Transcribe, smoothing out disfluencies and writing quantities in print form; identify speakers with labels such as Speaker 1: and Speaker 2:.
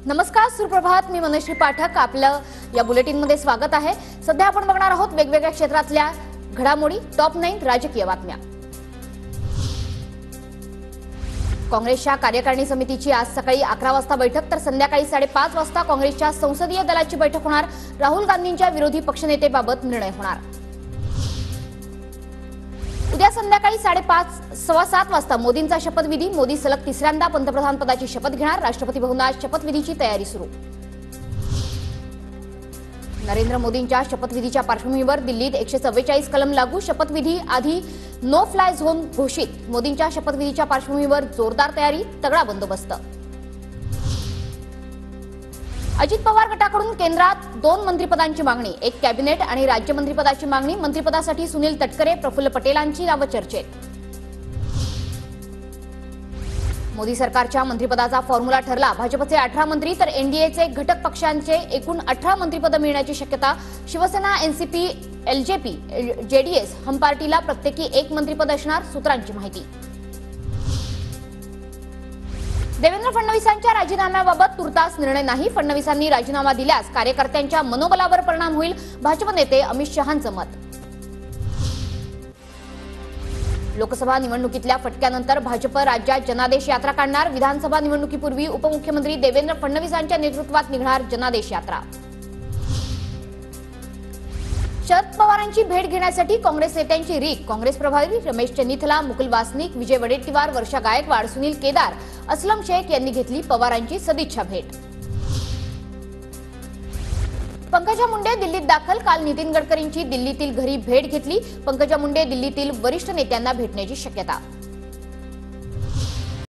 Speaker 1: नमस्कार, सुप्रभात. मी मनश्री पाठक. आपलं या बुलेटिनमध्ये स्वागत आहे. सध्या आपण बघणार आहोत वेगवेगळ्या क्षेत्रातल्या घडामोडी. टॉप 9 राजकीय बातम्या. काँग्रेसच्या कार्यकारिणी समितीची आज सकाळी 11 वाजता बैठक, तर संध्याकाळी 5:30 वाजता काँग्रेसच्या संसदीय दलाची बैठक होणार. राहुल गांधींच्या विरोधी पक्षनेतेबाबत निर्णय होणार. उद्या संध्याकाळी 5:30 सव्वा 7 वाजता मोदींचा शपथविधी. मोदी सलग तिसऱ्यांदा पंतप्रधान पदाची शपथ घेणार. राष्ट्रपती भवनात शपथविधीची तयारी सुरू. नरेंद्र मोदींच्या शपथविधीच्या पार्श्वभूमीवर दिल्लीत 144 कलम लागू. शपथविधी आधी नो फ्लाय झोन घोषित. मोदींच्या शपथविधीच्या पार्श्वभूमीवर जोरदार तयारी, तगडा बंदोबस्त. अजित पवार गटाकडून केंद्रात 2 मंत्रिपदांची मागणी. एक कॅबिनेट आणि राज्यमंत्रीपदाची मागणी. मंत्रिपदासाठी सुनील तटकरे, प्रफुल्ल पटेलांची नावं चर्चेत. मोदी सरकारच्या मंत्रिपदाचा फॉर्म्युला ठरला. भाजपचे 18 मंत्री तर एनडीएचे घटक पक्षांचे एकूण 18 मंत्रिपदं मिळण्याची शक्यता. शिवसेना, एनसीपी, एलजेपी, जेडीएस, हम पार्टीला प्रत्येकी 1 मंत्रिपद असणार. सूत्रांची माहिती. देवेंद्र फडणवीसांच्या राजीनाम्याबाबत तुर्तास निर्णय नाही. फडणवीसांनी राजीनामा दिल्यास कार्यकर्त्यांच्या मनोबलावर परिणाम होईल. भाजप नेते अमित शहांचं मत. लोकसभा निवडणुकीतल्या फटक्यानंतर भाजप राज्यात जनादेश यात्रा काढणार. विधानसभा निवडणुकीपूर्वी उपमुख्यमंत्री देवेंद्र फडणवीसांच्या नेतृत्वात निघणार जनादेश यात्रा. शरद पवारांची भेट घेण्यासाठी काँग्रेस नेत्यांची रीक. काँग्रेस प्रभारी रमेश चन्नीथला, मुकुल वासनिक, विजय वडेट्टीवार, वर्षा गायकवाड, सुनील केदार, असलम शेख यांनी घेतली पवारांची सदिच्छा भेट. पंकजा मुंडे दिल्लीत दाखल. काल नितीन गडकरींची दिल्लीतील घरी भेट घेतली. पंकजा मुंडे दिल्लीतील वरिष्ठ नेत्यांना भेटण्याची शक्यता.